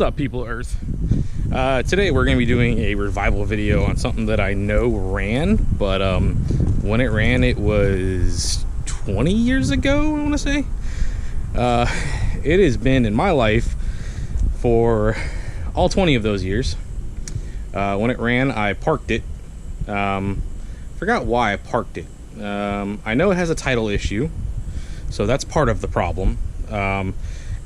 What's up, people of Earth? Today we're going to be doing a revival video on something that I know ran, but when it ran, it was 20 years ago, I want to say. It has been in my life for all 20 of those years. When it ran, I parked it. Forgot why I parked it. I know it has a title issue, so that's part of the problem.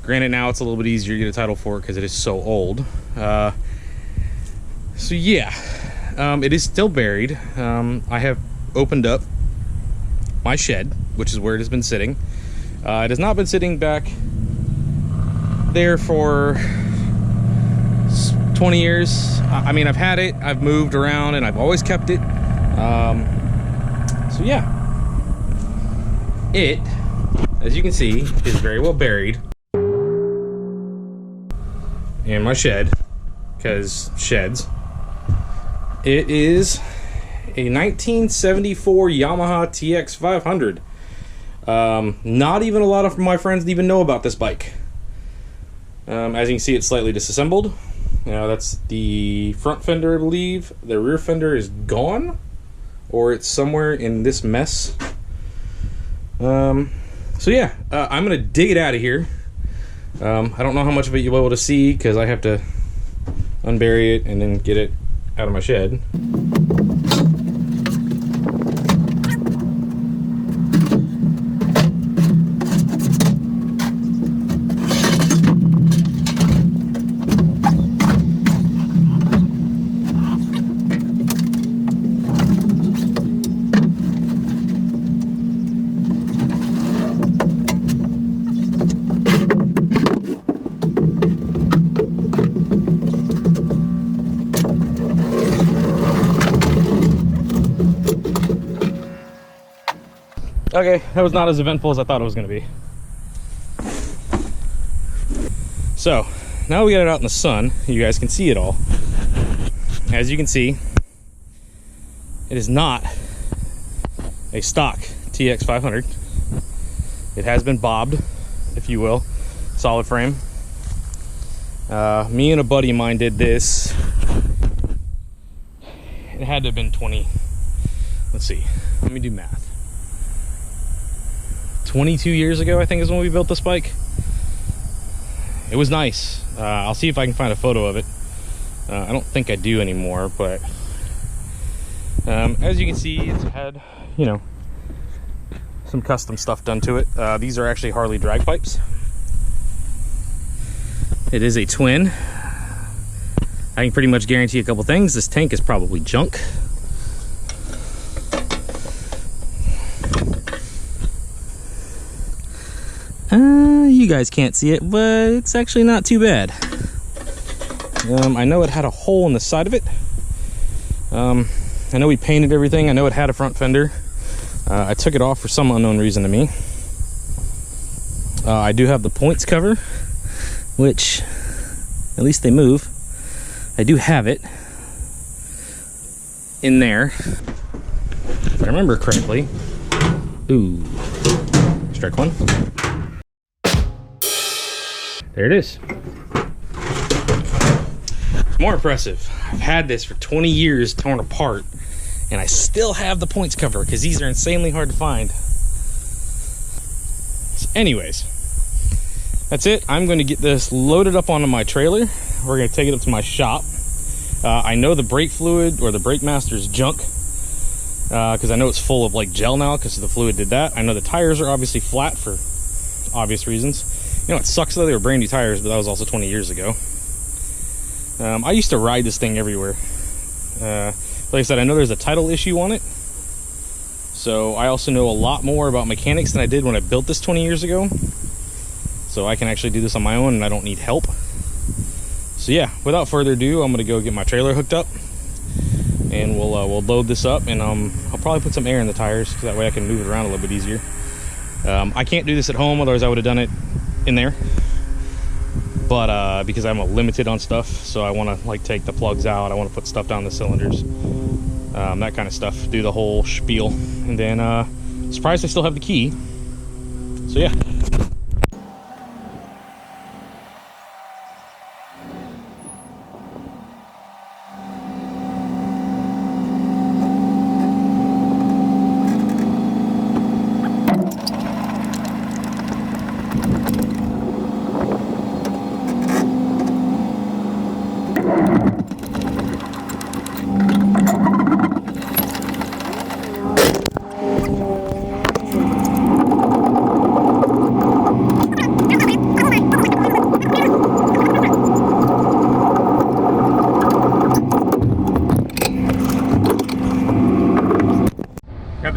Granted, now it's a little bit easier to get a title for it because it is so old. So yeah, it is still buried. I have opened up my shed, which is where it has been sitting. It has not been sitting back there for 20 years. I mean, I've had it, I've moved around, and I've always kept it. So yeah, it, as you can see, is very well buried in my shed, because sheds. It is a 1974 Yamaha TX500. Not even a lot of my friends even know about this bike. As you can see, it's slightly disassembled. That's the front fender, I believe. The rear fender is gone, or it's somewhere in this mess. So yeah, I'm gonna dig it out of here. I don't know how much of it you'll be able to see because I have to unbury it and then get it out of my shed. Okay, that was not as eventful as I thought it was going to be. So, now we got it out in the sun. You guys can see it all. As you can see, it is not a stock TX500. It has been bobbed, if you will, solid frame. Me and a buddy of mine did this. It had to have been 20. Let's see. Let me do math. 22 years ago, I think, is when we built this bike. It was nice. I'll see if I can find a photo of it. I don't think I do anymore, but as you can see, it's had, you know, some custom stuff done to it. These are actually Harley drag pipes. It is a twin. I can pretty much guarantee a couple things. This tank is probably junk. You guys can't see it, but it's actually not too bad. I know it had a hole in the side of it. I know we painted everything. I know it had a front fender. I took it off for some unknown reason to me. I do have the points cover, which, at least they move. I do have it in there, if I remember correctly. Ooh, strike one. There it is. It's more impressive. I've had this for 20 years torn apart, and I still have the points cover because these are insanely hard to find. So anyways, that's it. I'm going to get this loaded up onto my trailer. We're going to take it up to my shop. I know the brake fluid or the brake master is junk because I know it's full of like gel now because the fluid did that. I know the tires are obviously flat for obvious reasons. You know, it sucks though, they were brand new tires, but that was also 20 years ago. I used to ride this thing everywhere. Like I said, I know there's a title issue on it. So I also know a lot more about mechanics than I did when I built this 20 years ago. So I can actually do this on my own and I don't need help. So yeah, without further ado, I'm gonna go get my trailer hooked up. And we'll load this up, and I'll probably put some air in the tires, so that way I can move it around a little bit easier. I can't do this at home, otherwise I would have done it in there, but because I'm limited on stuff, so I want to like take the plugs out, I want to put stuff down the cylinders, that kind of stuff, do the whole spiel, and then surprised I still have the key. So yeah.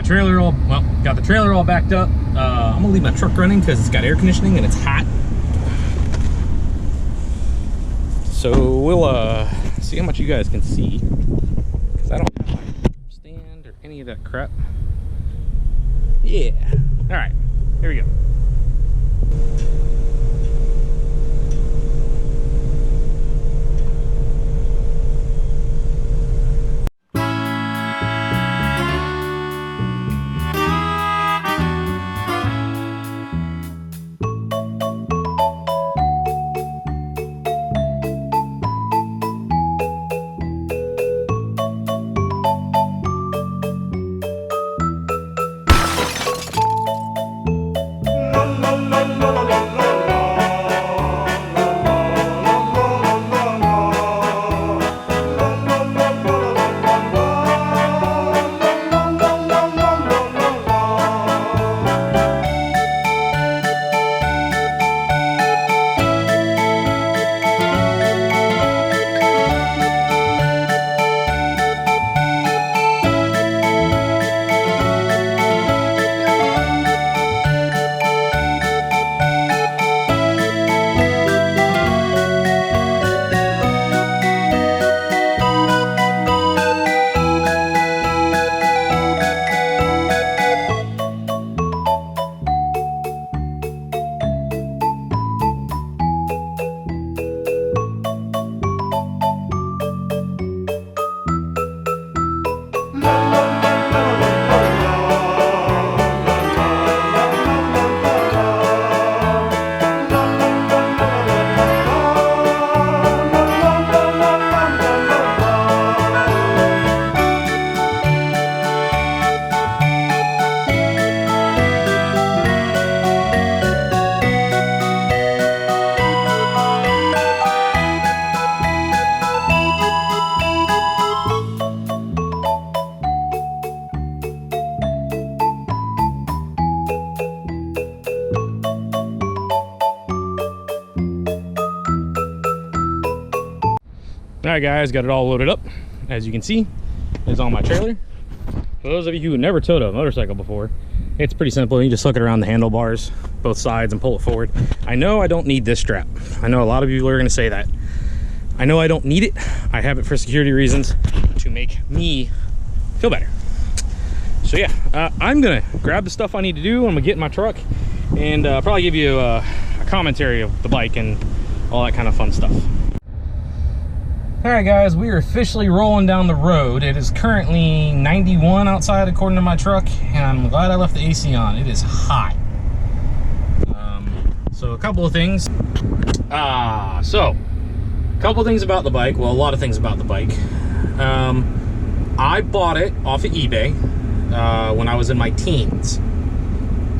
trailer all, well, got the trailer all backed up. I'm gonna leave my truck running because it's got air conditioning and it's hot. So we'll see how much you guys can see, because I don't have my stand or any of that crap. Yeah. All right, here we go. All right, guys, got it all loaded up. As you can see, it's on my trailer. For those of you who never towed a motorcycle before, it's pretty simple. You just hook it around the handlebars, both sides, and pull it forward. I know I don't need this strap. I know a lot of people are gonna say that. I know I don't need it. I have it for security reasons to make me feel better. So yeah, I'm gonna grab the stuff I need to do. I'm gonna get in my truck and probably give you a commentary of the bike and all that kind of fun stuff. All right, guys, we are officially rolling down the road. It is currently 91 outside according to my truck, and I'm glad I left the AC on. It is hot. So a couple of things. A couple of things about the bike. Well, a lot of things about the bike. I bought it off of eBay when I was in my teens.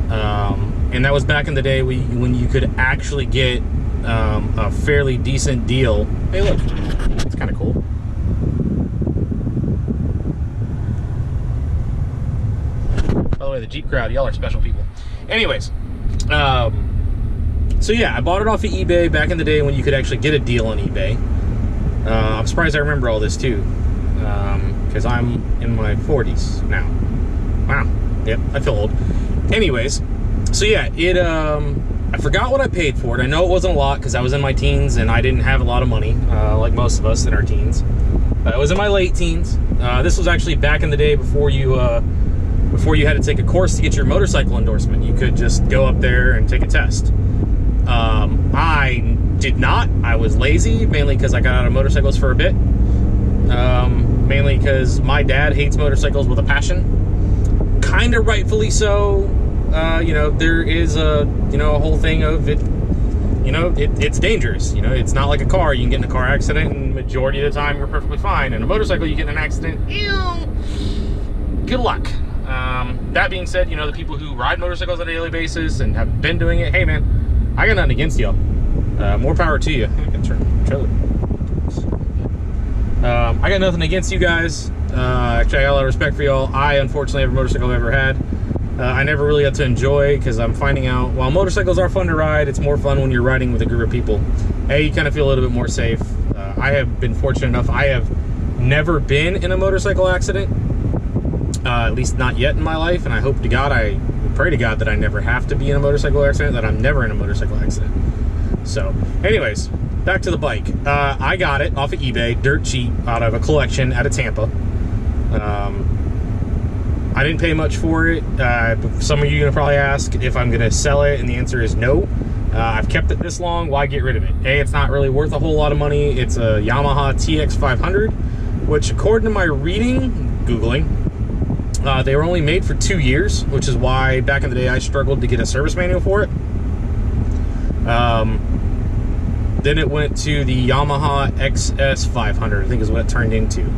And that was back in the day when you could actually get a fairly decent deal. Hey, look, it's kind of cool. By the way, the Jeep crowd, y'all are special people. Anyways, so yeah, I bought it off of eBay back in the day when you could actually get a deal on eBay. I'm surprised I remember all this too, because I'm in my 40s now. Wow, yep, I feel old. Anyways, so yeah, I forgot what I paid for it. I know it wasn't a lot because I was in my teens and I didn't have a lot of money, like most of us in our teens. I was in my late teens. This was actually back in the day before you had to take a course to get your motorcycle endorsement. You could just go up there and take a test. I did not. I was lazy, mainly because I got out of motorcycles for a bit. Mainly because my dad hates motorcycles with a passion. Kind of rightfully so. You know, there is a whole thing of it, it's dangerous. You know, it's not like a car. You can get in a car accident and majority of the time you're perfectly fine. And a motorcycle, you get in an accident, good luck. That being said, the people who ride motorcycles on a daily basis and have been doing it, hey man, I got nothing against y'all. More power to you. I can turn the trailer. I got nothing against you guys. Actually, I got a lot of respect for y'all. I unfortunately have a motorcycle I've ever had. I never really got to enjoy, because I'm finding out while motorcycles are fun to ride, it's more fun when you're riding with a group of people. You kind of feel a little bit more safe. I have been fortunate enough, I have never been in a motorcycle accident. at least not yet in my life, and I hope to God, I pray to God that I never have to be in a motorcycle accident, that I'm never in a motorcycle accident. So anyways, back to the bike. I got it off of eBay, dirt cheap, out of a collection out of Tampa. I didn't pay much for it. Some of you are gonna probably ask if I'm gonna sell it, and the answer is no. I've kept it this long, why get rid of it? A, it's not really worth a whole lot of money. It's a Yamaha TX500, which according to my reading, Googling, they were only made for 2 years, which is why back in the day I struggled to get a service manual for it. Then it went to the Yamaha XS500, I think is what it turned into.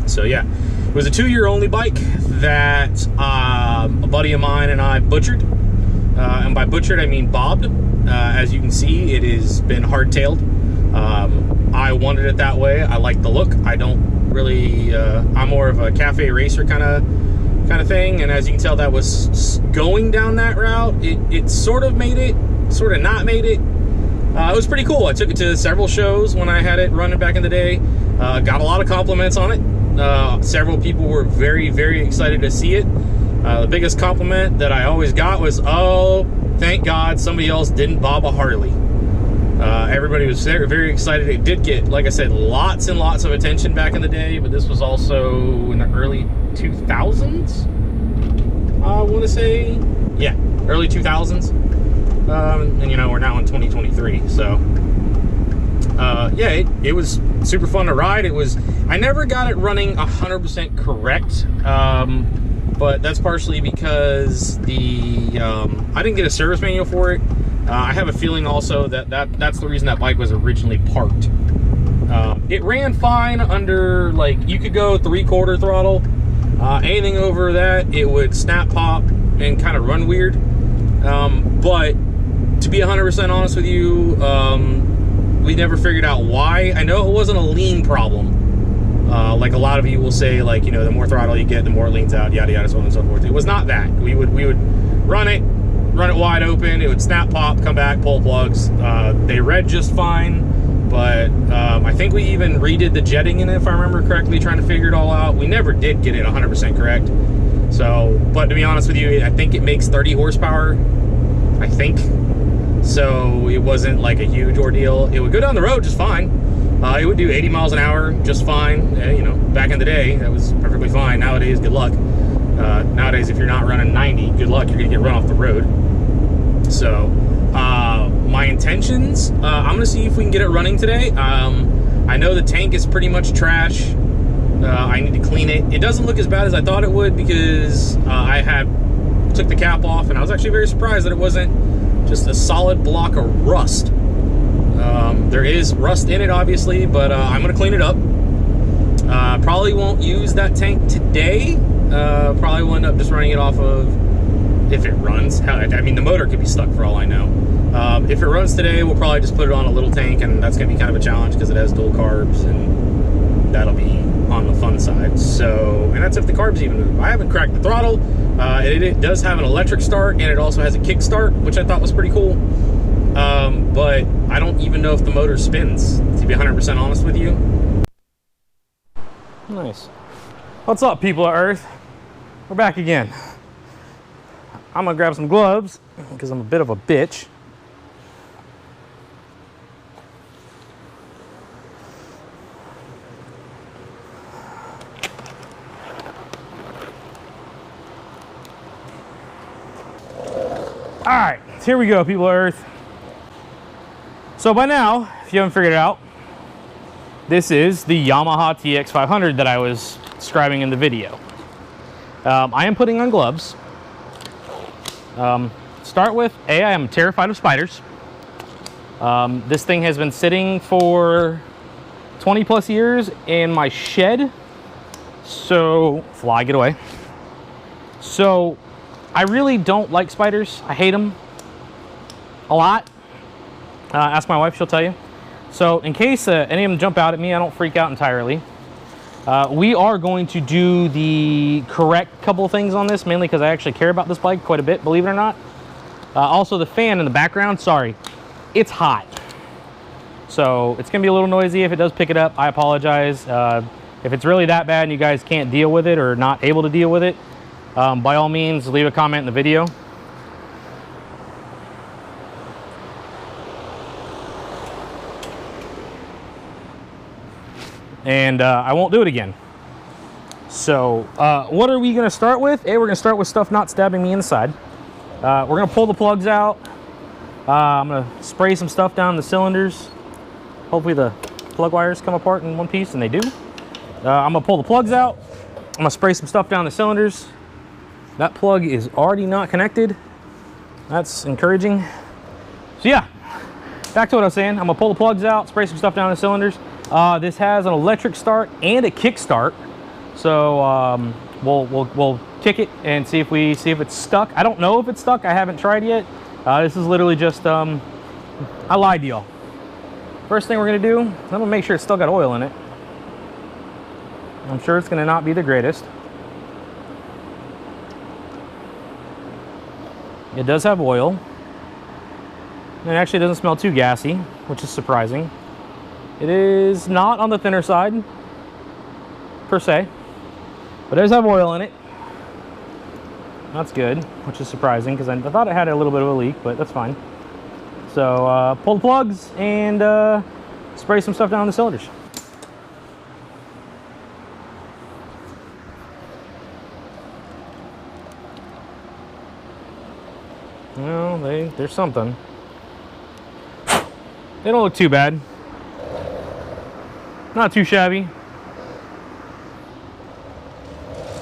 So yeah, it was a 2-year only bike that a buddy of mine and I butchered. And by butchered, I mean bobbed. As you can see, it has been hardtailed. I wanted it that way. I like the look. I don't really, I'm more of a cafe racer kind of thing. And as you can tell, that was going down that route. It sort of made it, sort of not made it. It was pretty cool. I took it to several shows when I had it running back in the day. Got a lot of compliments on it. Several people were very, very excited to see it. The biggest compliment that I always got was, oh, thank God somebody else didn't bob a Harley. Everybody was very, very excited. It did get, like I said, lots and lots of attention back in the day, but this was also in the early 2000s, I want to say. Yeah, early 2000s. And you know, we're now in 2023, so yeah, it was super fun to ride. I never got it running 100% correct, but that's partially because I didn't get a service manual for it. I have a feeling also that's the reason that bike was originally parked. It ran fine under, like, you could go 3/4 throttle. Anything over that, it would snap, pop, and kind of run weird. But to be 100% honest with you, we never figured out why. I know it wasn't a lean problem. Like a lot of you will say, like, you know, the more throttle you get, the more it leans out, yada yada, so on and so forth. It was not that. We would run it wide open. It would snap, pop, come back, pull plugs. They read just fine, but I think we even redid the jetting in it, if I remember correctly, trying to figure it all out. We never did get it 100% correct. So, but to be honest with you, I think it makes 30 horsepower. I think. So it wasn't like a huge ordeal. It would go down the road just fine. It would do 80 miles an hour just fine. You know, back in the day, that was perfectly fine. Nowadays, good luck. Nowadays, if you're not running 90, good luck. You're gonna get run off the road. So my intentions, I'm gonna see if we can get it running today. I know the tank is pretty much trash. I need to clean it. It doesn't look as bad as I thought it would, because I took the cap off, and I was actually very surprised that it wasn't just a solid block of rust. There is rust in it, obviously, but I'm gonna clean it up. Probably won't use that tank today. Probably will end up just running it off of, if it runs. I mean, the motor could be stuck for all I know. If it runs today, we'll probably just put it on a little tank, and that's gonna be kind of a challenge because it has dual carbs, and that'll be on the fun side. So, and that's if the carbs even move. I haven't cracked the throttle. It does have an electric start, and it also has a kick start, which I thought was pretty cool. But I don't even know if the motor spins, to be 100% honest with you. Nice. What's up, people of Earth? We're back again. I'm gonna grab some gloves because I'm a bit of a bitch. All right, here we go, people of Earth. So by now, if you haven't figured it out, this is the Yamaha TX500 that I was describing in the video. I am putting on gloves. Start with, I am terrified of spiders. This thing has been sitting for 20 plus years in my shed. So, fly, get away. So, I really don't like spiders. I hate them a lot. Ask my wife, she'll tell you. So in case any of them jump out at me, I don't freak out entirely. We are going to do the correct couple of things on this, mainly because I actually care about this bike quite a bit, believe it or not. Also, the fan in the background, sorry, it's hot. So it's gonna be a little noisy if it does pick it up. I apologize. If it's really that bad and you guys can't deal with it or not able to deal with it, by all means, leave a comment in the video. And I won't do it again. So what are we going to start with? We're going to start with stuff not stabbing me inside. We're going to pull the plugs out. I'm going to spray some stuff down the cylinders. Hopefully the plug wires come apart in one piece, and they do. I'm going to pull the plugs out. I'm going to spray some stuff down the cylinders. That plug is already not connected. That's encouraging. So yeah, back to what I was saying. I'm going to pull the plugs out, spray some stuff down the cylinders. This has an electric start and a kick start. So we'll kick it and see if it's stuck. I don't know if it's stuck. I haven't tried yet. This is literally just I lied to y'all. First thing we're gonna do, I'm gonna make sure it's still got oil in it. I'm sure it's gonna not be the greatest. It does have oil. And it actually doesn't smell too gassy, which is surprising. It is not on the thinner side, per se. But it does have oil in it. That's good, which is surprising because I thought it had a little bit of a leak, but that's fine. So pull the plugs and spray some stuff down the cylinders. Well, there's something. They don't look too bad. Not too shabby.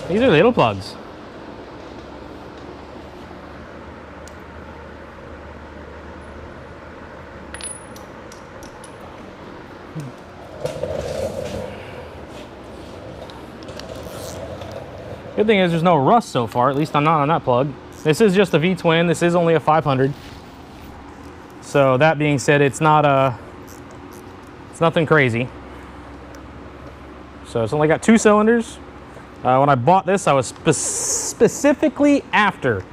These are little plugs. Good thing is there's no rust so far, at least I'm not on that plug. This is just a V-twin, this is only a 500. So that being said, it's not it's nothing crazy. So it's only got 2 cylinders. When I bought this, I was specifically after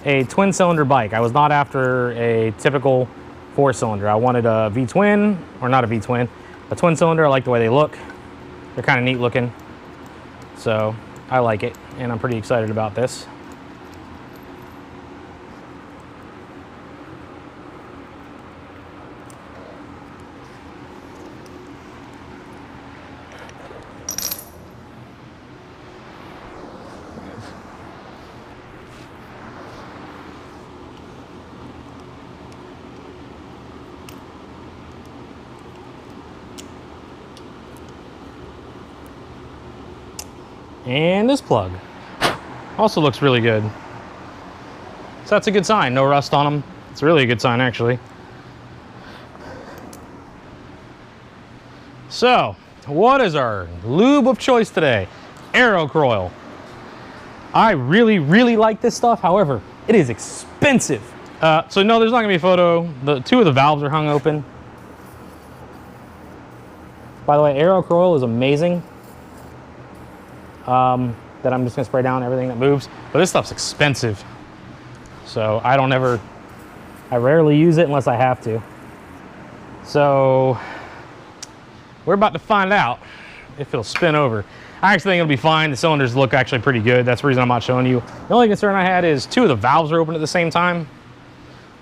a twin cylinder bike. I was not after a typical 4-cylinder. I wanted a V-twin, or not a V-twin, a twin cylinder. I like the way they look. They're kind of neat looking. So I like it, and I'm pretty excited about this. And this plug also looks really good. So that's a good sign. No rust on them. It's really a good sign, actually. So, what is our lube of choice today? Aerocroil. I really, really like this stuff. However, it is expensive. So no, there's not gonna be a photo. The 2 of the valves are hung open. By the way, Aerocroil is amazing. That I'm just gonna spray down everything that moves. But this stuff's expensive. So I rarely use it unless I have to. So we're about to find out if it'll spin over. I actually think it'll be fine. The cylinders look actually pretty good. That's the reason I'm not showing you. The only concern I had is 2 of the valves are open at the same time,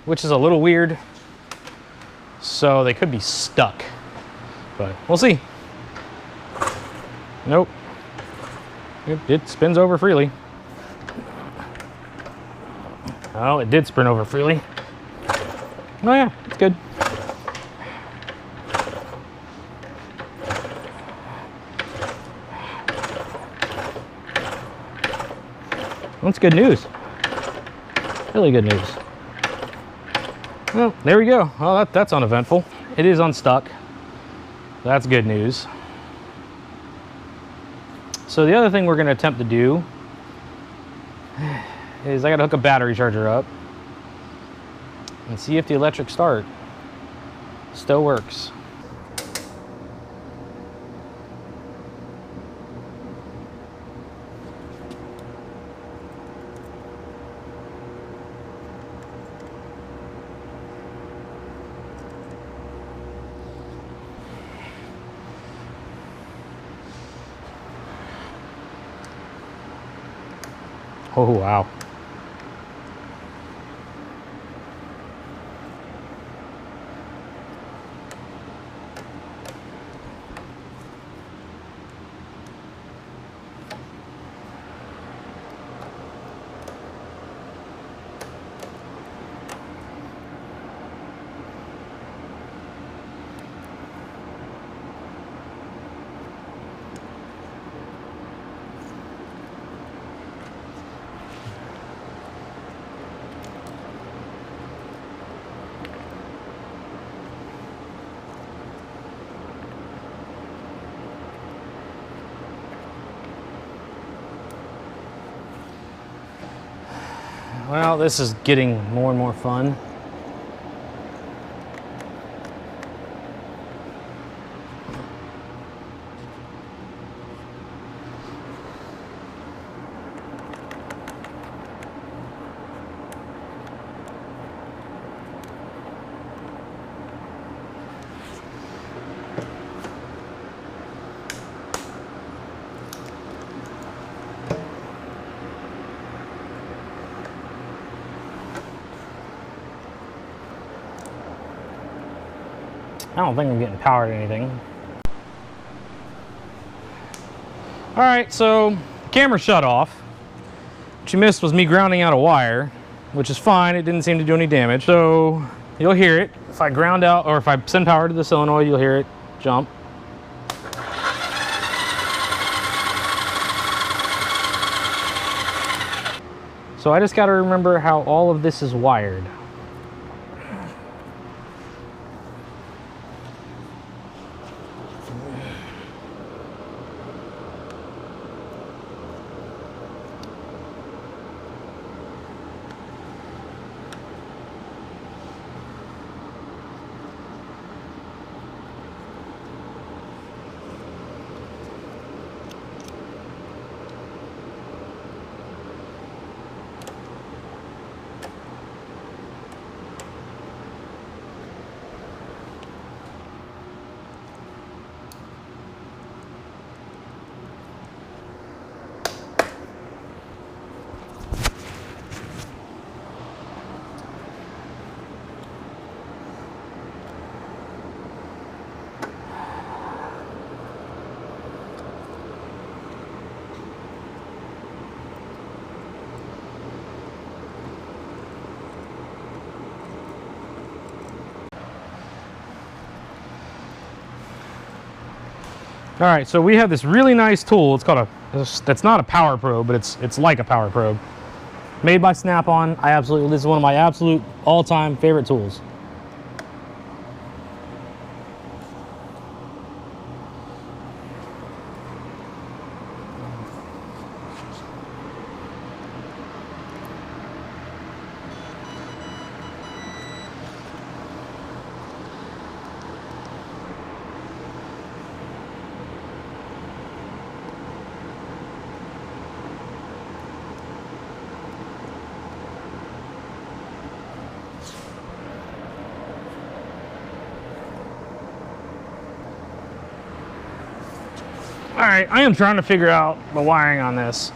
which is a little weird. So they could be stuck, but we'll see. Nope. It spins over freely. Oh, it did spin over freely. Oh yeah, it's good. That's good news. Really good news. Well, there we go. Oh, that's uneventful. It is unstuck. That's good news. So the other thing we're going to attempt to do is I got to hook a battery charger up and see if the electric start still works. Oh, wow. Well, this is getting more and more fun. I don't think I'm getting powered or anything. All right, so camera shut off. What you missed was me grounding out a wire, which is fine. It didn't seem to do any damage. So you'll hear it. If I ground out, or if I send power to the solenoid, you'll hear it jump. So I just got to remember how all of this is wired. All right, so we have this really nice tool. It's called it's not a power probe, but it's like a power probe. Made by Snap-on. This is one of my absolute all-time favorite tools. All right, I am trying to figure out the wiring on this.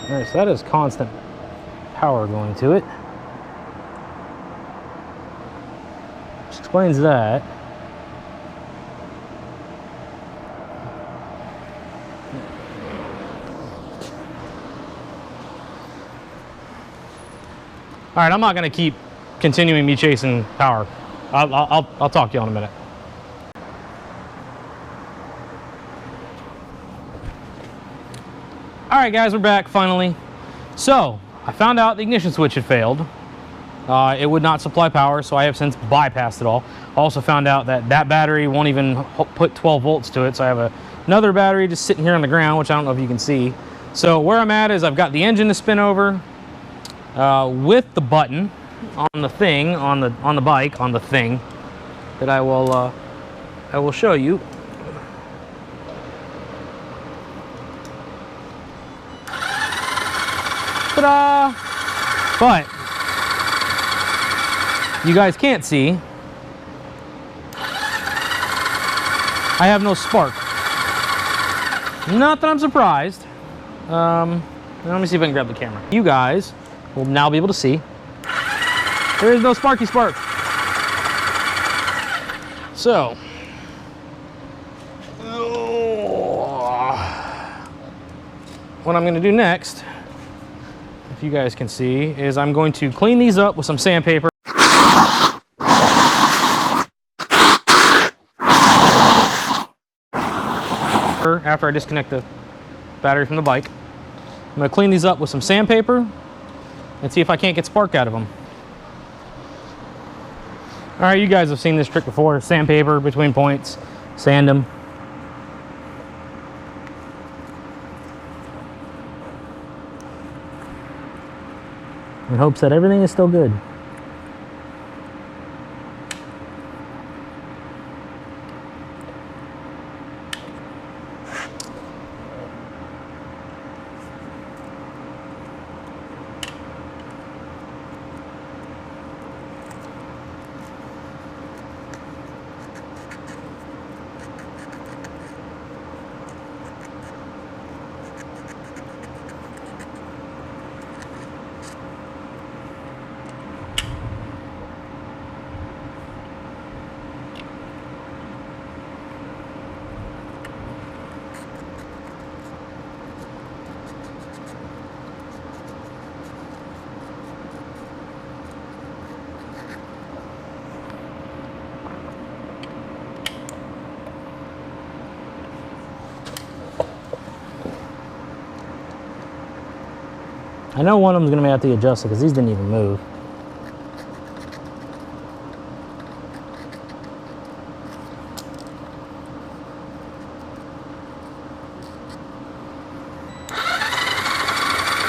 All right, so that is constant power going to it. Which explains that. All right, I'm not gonna keep continuing me chasing power. I'll talk to you in a minute. All right, guys, we're back finally. So I found out the ignition switch had failed. it would not supply power, so I have since bypassed it all. Also found out that that battery won't even put 12 volts to it, so I have another battery just sitting here on the ground, which I don't know if you can see. So where I'm at is I've got the engine to spin over with the button on the thing, on the bike, on the thing that I will show you. Ta-da! But you guys can't see, I have no spark. Not that I'm surprised. Let me see if I can grab the camera. You guys will now be able to see there is no sparky spark. So what I'm going to do next, if you guys can see, is I'm going to clean these up with some sandpaper. After I disconnect the battery from the bike, I'm going to clean these up with some sandpaper and see if I can't get spark out of them. All right, you guys have seen this trick before. Sandpaper between points, sand them. In hopes that everything is still good. I know one of them's gonna have to adjust it because these didn't even move.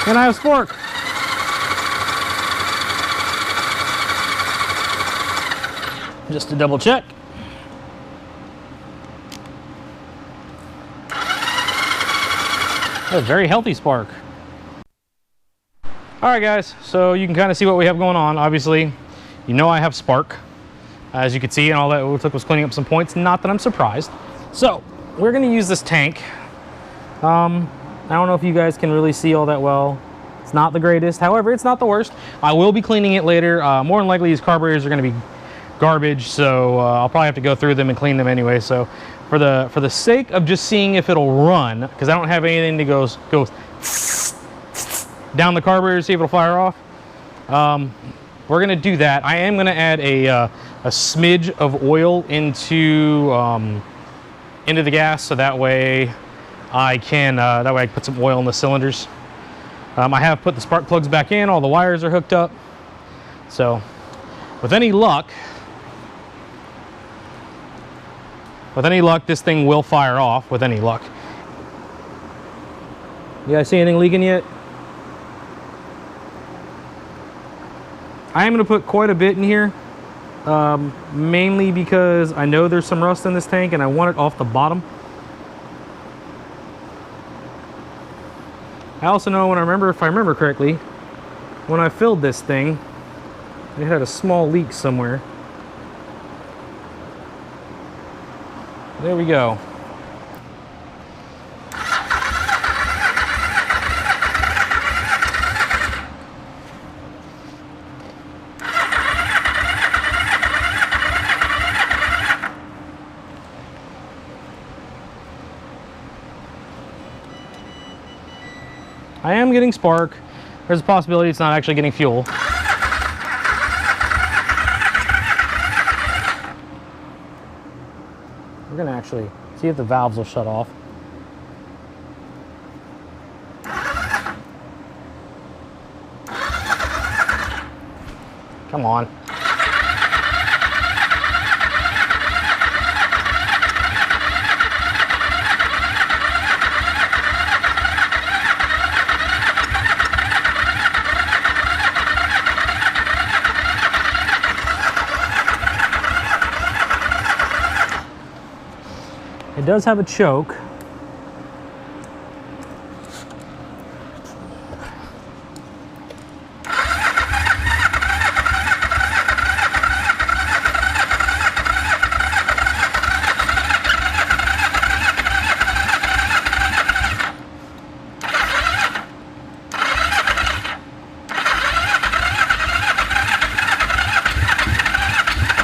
And I have spark. Just to double check. A very healthy spark. All right, guys, so you can kind of see what we have going on. Obviously, you know I have spark, as you can see, and all that it took was cleaning up some points. Not that I'm surprised. So we're going to use this tank. I don't know if you guys can really see all that well. It's not the greatest. However, it's not the worst. I will be cleaning it later. More than likely, these carburetors are going to be garbage, so I'll probably have to go through them and clean them anyway. So for the sake of just seeing if it'll run, because I don't have anything that goes down the carburetor to see if it'll fire off, we're gonna do that. I am gonna add a smidge of oil into the gas, so that way I can put some oil in the cylinders. I have put the spark plugs back in. All the wires are hooked up. So with any luck, this thing will fire off. With any luck. You guys see anything leaking yet? I am going to put quite a bit in here, mainly because I know there's some rust in this tank and I want it off the bottom. I also know if I remember correctly, when I filled this thing, it had a small leak somewhere. There we go. I am getting spark. There's a possibility it's not actually getting fuel. We're gonna actually see if the valves will shut off. Come on. It does have a choke.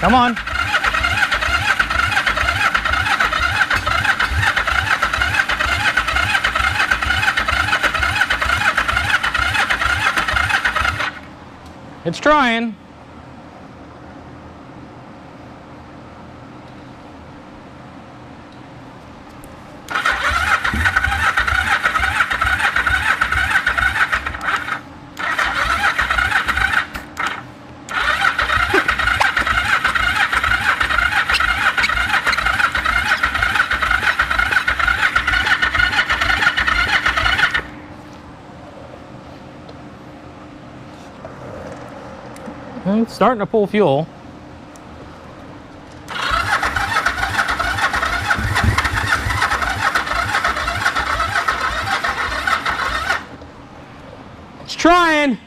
Come on. It's trying. It's starting to pull fuel. It's trying.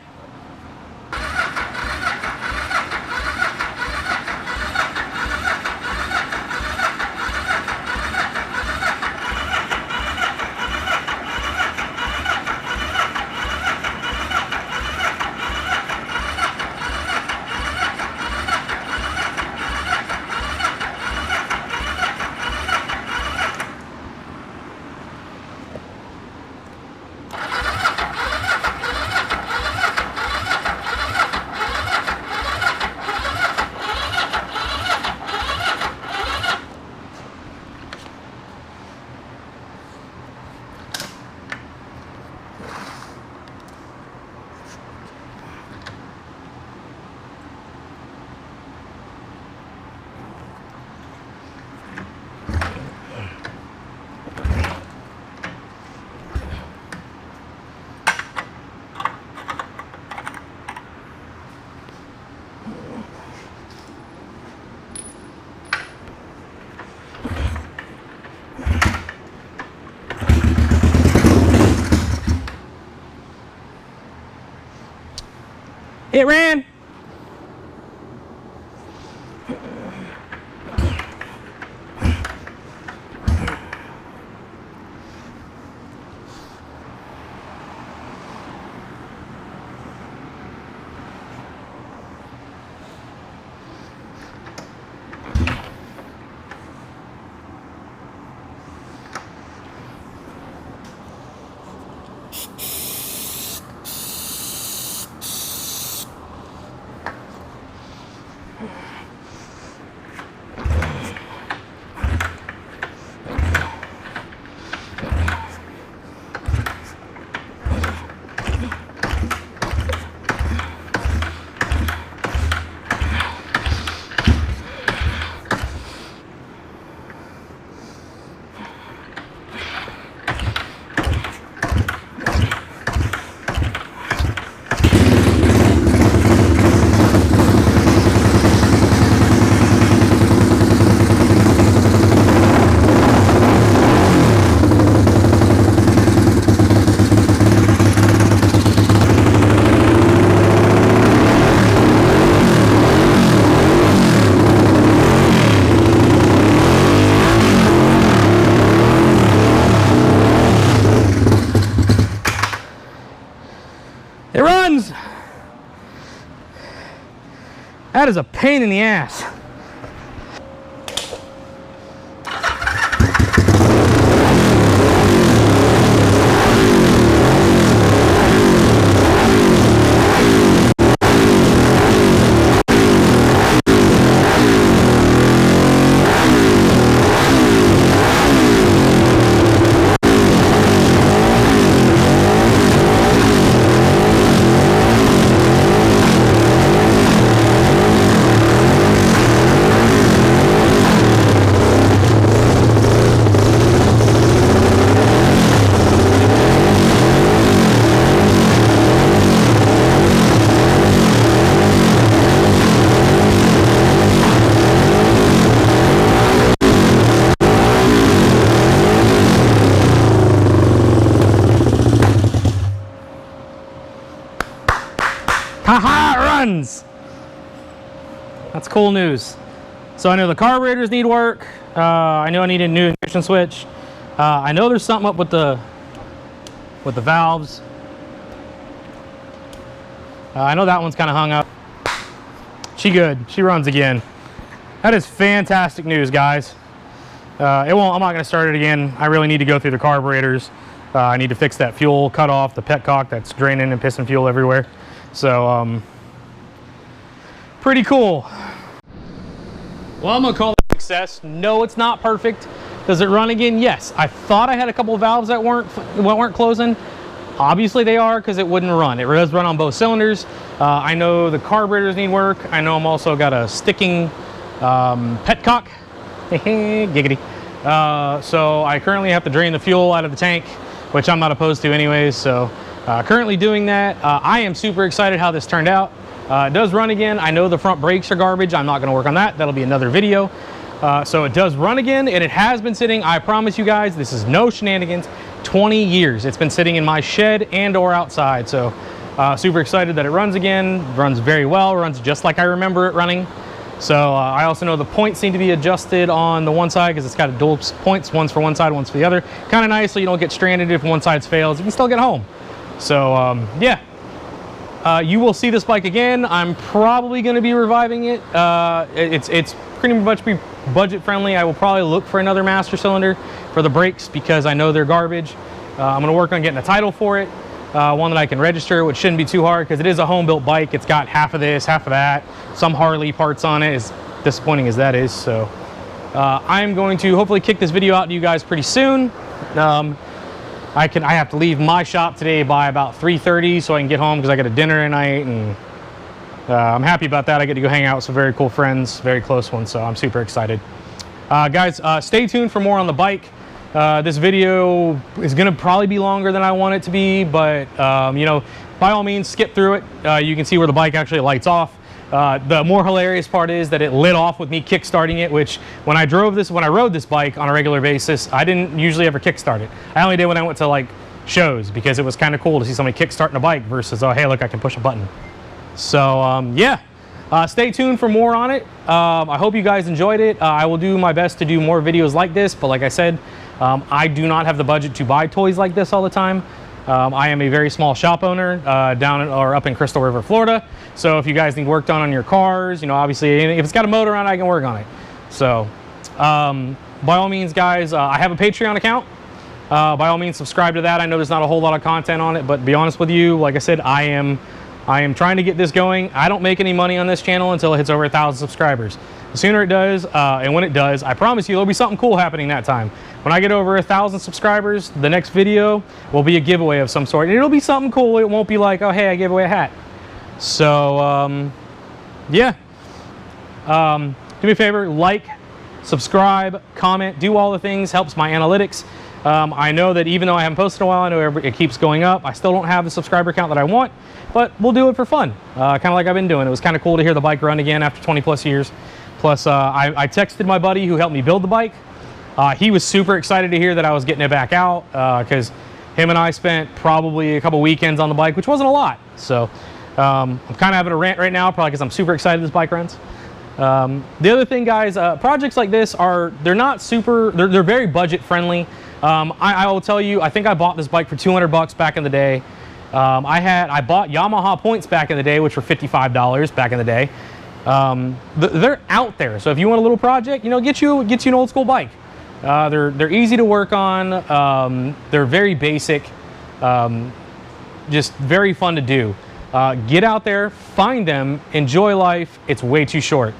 It ran. It runs. That is a pain in the ass. Haha, it runs! That's cool news. So I know the carburetors need work. I know I need a new ignition switch. I know there's something up with the valves. I know that one's kind of hung up. She good. She runs again. That is fantastic news, guys. I'm not going to start it again. I really need to go through the carburetors. I need to fix that fuel cutoff, the petcock that's draining and pissing fuel everywhere. So, pretty cool. Well, I'm going to call it a success. No, it's not perfect. Does it run again? Yes. I thought I had a couple of valves that weren't closing. Obviously they are, because it wouldn't run. It does run on both cylinders. I know the carburetors need work. I know I'm also got a sticking petcock. Giggity. So I currently have to drain the fuel out of the tank, which I'm not opposed to anyways. So currently doing that. I am super excited how this turned out. It does run again. I know the front brakes are garbage. I'm not going to work on that. That'll be another video. So it does run again, and it has been sitting, I promise you guys, this is no shenanigans, 20 years. It's been sitting in my shed and or outside. So super excited that it runs again. Runs very well. Runs just like I remember it running. So I also know the points need to be adjusted on the one side because it's got a dual points. One's for one side, one's for the other. Kind of nice so you don't get stranded if one side fails. You can still get home. So yeah. You will see this bike again. I'm probably going to be reviving it. It's pretty much be budget friendly. I will probably look for another master cylinder for the brakes because I know they're garbage. I'm going to work on getting a title for it, one that I can register, which shouldn't be too hard because it is a home built bike. It's got half of this, half of that, some Harley parts on it, as disappointing as that is. So I'm going to hopefully kick this video out to you guys pretty soon. I have to leave my shop today by about 3:30 so I can get home because I got a dinner tonight, and I'm happy about that. I get to go hang out with some very cool friends, very close ones, so I'm super excited. Guys, stay tuned for more on the bike. This video is going to probably be longer than I want it to be, but you know, by all means, skip through it. You can see where the bike actually lights off. The more hilarious part is that it lit off with me kickstarting it, which when I rode this bike on a regular basis, I didn't usually ever kickstart it. I only did when I went to like shows because it was kind of cool to see somebody kickstarting a bike versus, oh, hey, look, I can push a button. So yeah, stay tuned for more on it. I hope you guys enjoyed it. I will do my best to do more videos like this, but like I said, I do not have the budget to buy toys like this all the time. I am a very small shop owner up in Crystal River, Florida. So if you guys need work done on your cars, you know, obviously if it's got a motor on it, I can work on it. So by all means, guys, I have a Patreon account. By all means, subscribe to that. I know there's not a whole lot of content on it, but to be honest with you, like I said, I am trying to get this going. I don't make any money on this channel until it hits over 1,000 subscribers. The sooner it does, and when it does, I promise you there'll be something cool happening that time. When I get over 1,000 subscribers, the next video will be a giveaway of some sort. And it'll be something cool. It won't be like, oh, hey, I gave away a hat. So, yeah. Do me a favor, like, subscribe, comment, do all the things. Helps my analytics. I know that even though I haven't posted in a while, I know it keeps going up. I still don't have the subscriber count that I want, but we'll do it for fun. Kind of like I've been doing. It was kind of cool to hear the bike run again after 20 plus years. Plus, I texted my buddy who helped me build the bike. He was super excited to hear that I was getting it back out because him and I spent probably a couple weekends on the bike, which wasn't a lot. So I'm kind of having a rant right now, probably because I'm super excited this bike runs. The other thing, guys, projects like this they're not super, they're very budget friendly. I will tell you, I think I bought this bike for 200 bucks back in the day. I bought Yamaha points back in the day, which were $55 back in the day. They're out there. So if you want a little project, you know, get you an old school bike. They're easy to work on. They're very basic, just very fun to do. Get out there, find them, enjoy life. It's way too short.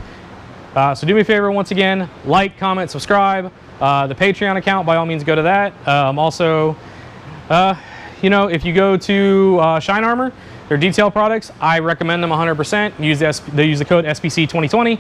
So do me a favor, once again, like, comment, subscribe. The Patreon account, by all means, go to that. Also, you know, if you go to Shine Armor, their detail products, I recommend them 100%. They use the code SPC2020.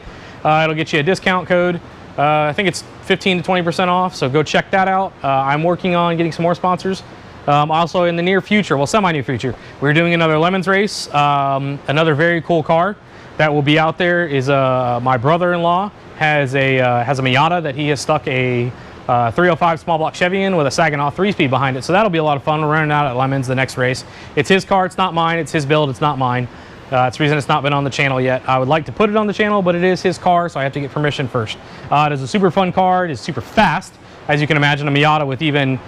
It'll get you a discount code. I think it's 15 to 20% off, so go check that out. I'm working on getting some more sponsors. Also in the near future, well, semi-near future, we're doing another Lemons race. Another very cool car that will be out there is my brother-in-law has a Miata that he has stuck a 305 small block Chevy in with a Saginaw 3-speed behind it. So that'll be a lot of fun. We're running out at Lemons the next race. It's his car, it's not mine. It's his build, it's not mine. It's the reason it's not been on the channel yet. I would like to put it on the channel, but it is his car, so I have to get permission first. It is a super fun car. It is super fast. As you can imagine, a Miata with even,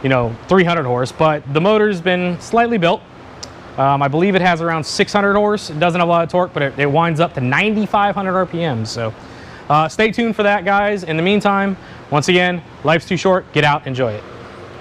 you know, 300 horse, but the motor's been slightly built. I believe it has around 600 horse. It doesn't have a lot of torque, but it winds up to 9,500 RPMs. So stay tuned for that, guys. In the meantime, once again, life's too short. Get out, enjoy it.